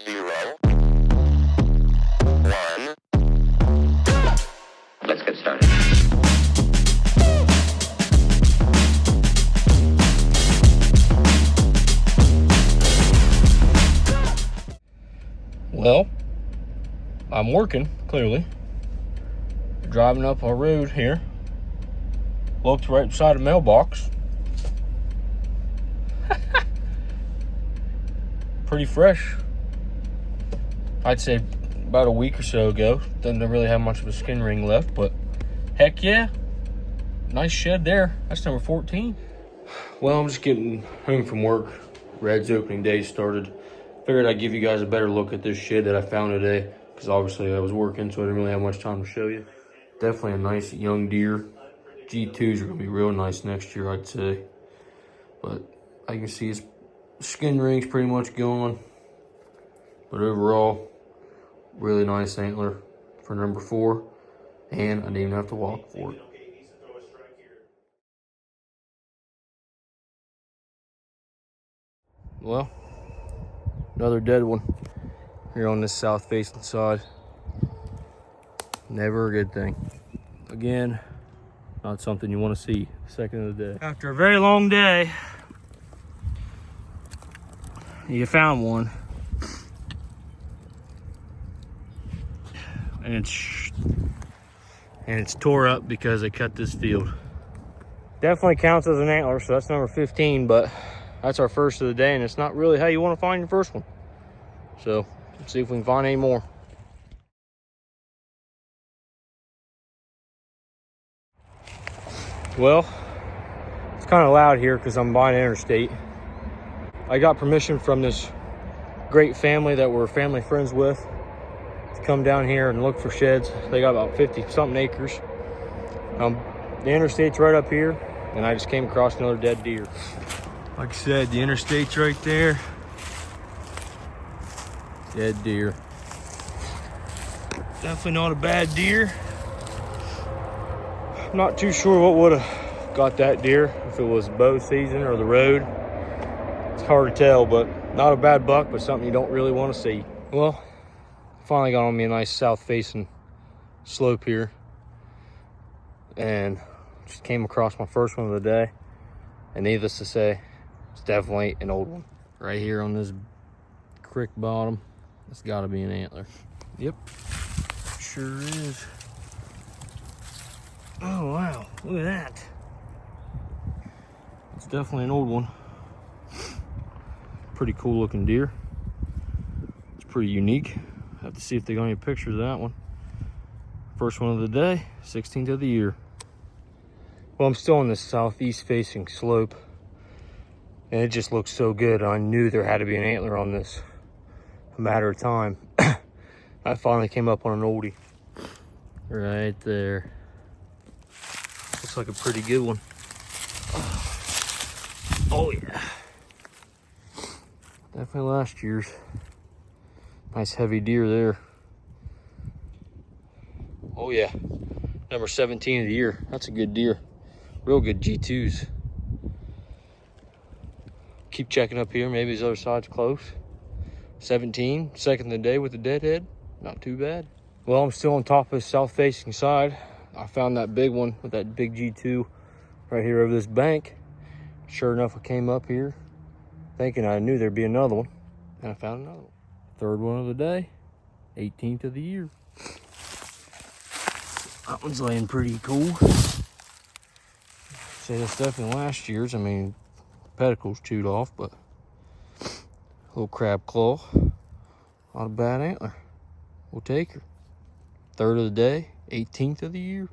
0, 1. Let's get started. Well, I'm working, clearly. Driving up our road here. Looked right beside a mailbox. Pretty fresh. I'd say about a week or so ago. Doesn't really have much of a skin ring left, but heck yeah. Nice shed there. That's number 14. Well, I'm just getting home from work. Red's opening day started. Figured I'd give you guys a better look at this shed that I found today, because obviously I was working, so I didn't really have much time to show you. Definitely a nice young deer. G2s are gonna be real nice next year, I'd say. But I can see his skin ring's pretty much gone. But overall, really nice antler for number 4. And I didn't even have to walk for it. Well, another dead one here on this south facing side. Never a good thing. Again, not something you want to see second of the day. After a very long day, you found one. And it's tore up because they cut this field. Definitely counts as an antler, so that's number 15, but that's our first of the day, and it's not really how you want to find your first one. So let's see if we can find any more. Well, it's kind of loud here because I'm by an interstate. I got permission from this great family that we're family friends with to come down here and look for sheds. They got about 50-something acres. The interstate's right up here, and I just came across another dead deer. Like I said, the interstate's right there. Dead deer. Definitely not a bad deer. I'm not too sure what would have got that deer, if it was bow season or the road. It's hard to tell, but not a bad buck, but something you don't really want to see. Well, finally got on me a nice south facing slope here, and just came across my first one of the day, and needless to say, it's definitely an old one. Right here on this creek bottom, it's got to be an antler. Yep, sure is. Oh wow, look at that. It's definitely an old one. Pretty cool looking deer. It's pretty unique. Have to see if they got any pictures of that one. First one of the day, 16th of the year. Well, I'm still on this southeast facing slope, and it just looks so good. I knew there had to be an antler on this. A matter of time. I finally came up on an oldie. Right there. Looks like a pretty good one. Oh yeah. Definitely last year's. Nice heavy deer there. Oh yeah. Number 17 of the year. That's a good deer. Real good G2s. Keep checking up here. Maybe his other side's close. 17, second of the day with the deadhead. Not too bad. Well, I'm still on top of the south facing side. I found that big one with that big G2 right here over this bank. Sure enough, I came up here thinking I knew there'd be another one, and I found another one. Third one of the day, 18th of the year. That one's laying pretty cool. Say that's definitely last year's. I mean, pedicle's chewed off, but little crab claw. Not a bad antler. We'll take her. Third of the day, 18th of the year.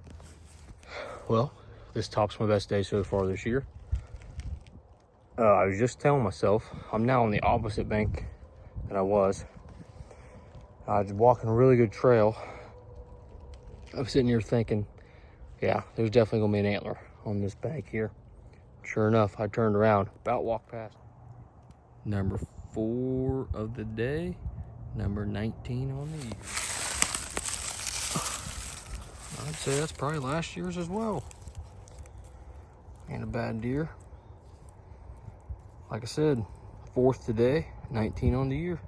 Well, this tops my best day so far this year. I was just telling myself, I'm now on the opposite bank than I was. I was walking a really good trail. I was sitting here thinking, yeah, there's definitely gonna be an antler on this bank here. Sure enough, I turned around, about walked past. Number 4 of the day, number 19 on the year. I'd say that's probably last year's as well. Ain't a bad deer. Like I said, 4th today, 19 on the year.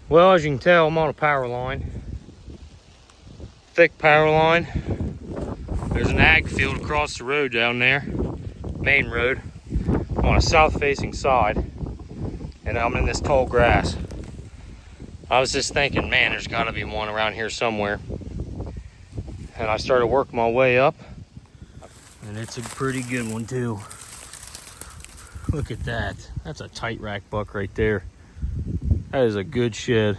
Well, as you can tell, I'm on a power line. Thick power line. There's an ag field across the road down there, main road. I'm on a south-facing side, and I'm in this tall grass. I was just thinking, man, there's got to be one around here somewhere. And I started working my way up, and it's a pretty good one too. Look at that. That's a tight rack buck right there. That is a good shed.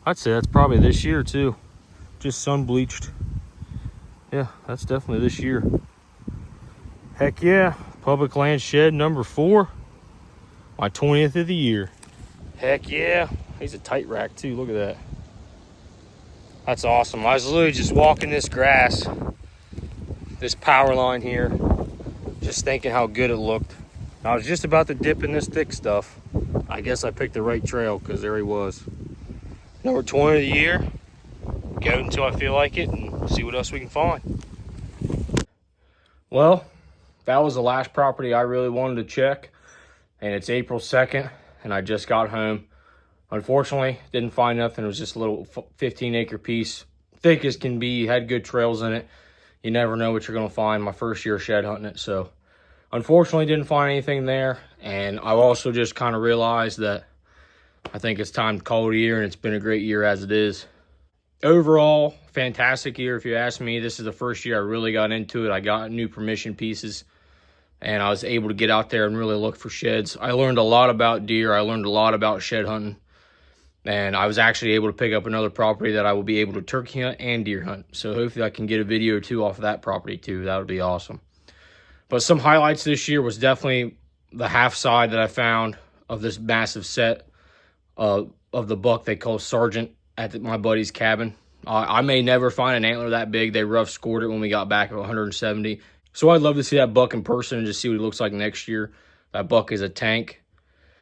I'd say that's probably this year too. Just sun bleached. Yeah, that's definitely this year. Heck yeah, public land shed number 4. My 20th of the year. Heck yeah. He's a tight rack too, look at that. That's awesome. I was literally just walking this grass, this power line here, just thinking how good it looked. I was just about to dip in this thick stuff. I guess I picked the right trail because there he was. Number 20 of the year. Go until I feel like it and see what else we can find. Well, that was the last property I really wanted to check. And it's April 2nd and I just got home. Unfortunately, didn't find nothing. It was just a little 15-acre piece. Thick as can be, had good trails in it. You never know what you're gonna find. My first year shed hunting it, so unfortunately didn't find anything there. And I also just kind of realized that I think it's time to call it a year, and it's been a great year as it is. Overall, fantastic year if you ask me. This is the first year I really got into it. I got new permission pieces, and I was able to get out there and really look for sheds. I learned a lot about deer. I learned a lot about shed hunting. And I was actually able to pick up another property that I will be able to turkey hunt and deer hunt. So hopefully I can get a video or two off of that property too. That would be awesome. But some highlights this year was definitely the half side that I found of this massive set of the buck they call Sergeant at my buddy's cabin. I may never find an antler that big. They rough scored it when we got back at 170. So I'd love to see that buck in person and just see what he looks like next year. That buck is a tank.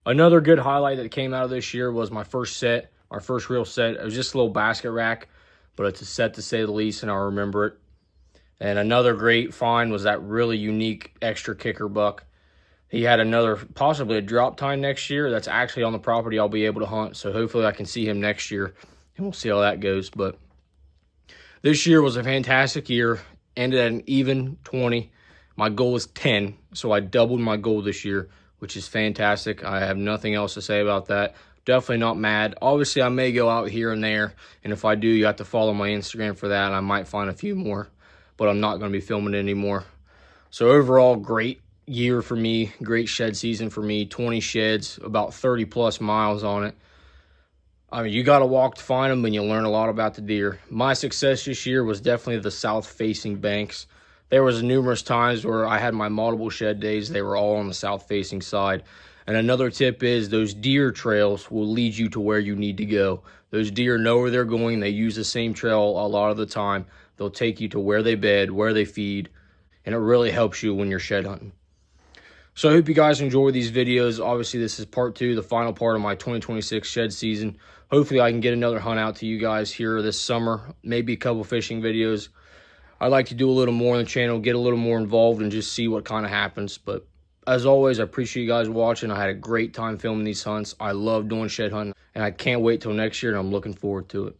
Another good highlight that came out of this year was my first set, our first real set. It was just a little basket rack, but it's a set to say the least, and I'll remember it. And another great find was that really unique extra kicker buck. He had another, possibly a drop time next year. That's actually on the property I'll be able to hunt. So hopefully I can see him next year, and we'll see how that goes. But this year was a fantastic year. Ended at an even 20. My goal was 10, so I doubled my goal this year, which is fantastic. I have nothing else to say about that. Definitely not mad. Obviously, I may go out here and there, and if I do, you have to follow my Instagram for that. I might find a few more, but I'm not going to be filming anymore. So overall, great year for me. Great shed season for me. 20 sheds, about 30 plus miles on it. I mean, you got to walk to find them, and you learn a lot about the deer. My success this year was definitely the south-facing banks. There was numerous times where I had my multiple shed days. They were all on the south-facing side. And another tip is those deer trails will lead you to where you need to go. Those deer know where they're going. They use the same trail a lot of the time. They'll take you to where they bed, where they feed, and it really helps you when you're shed hunting. So I hope you guys enjoy these videos. Obviously, this is part 2, the final part of my 2026 shed season. Hopefully, I can get another hunt out to you guys here this summer. Maybe a couple fishing videos. I'd like to do a little more on the channel, get a little more involved, and just see what kind of happens. But as always, I appreciate you guys watching. I had a great time filming these hunts. I love doing shed hunting, and I can't wait till next year, and I'm looking forward to it.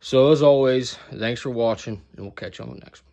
So as always, thanks for watching, and we'll catch you on the next one.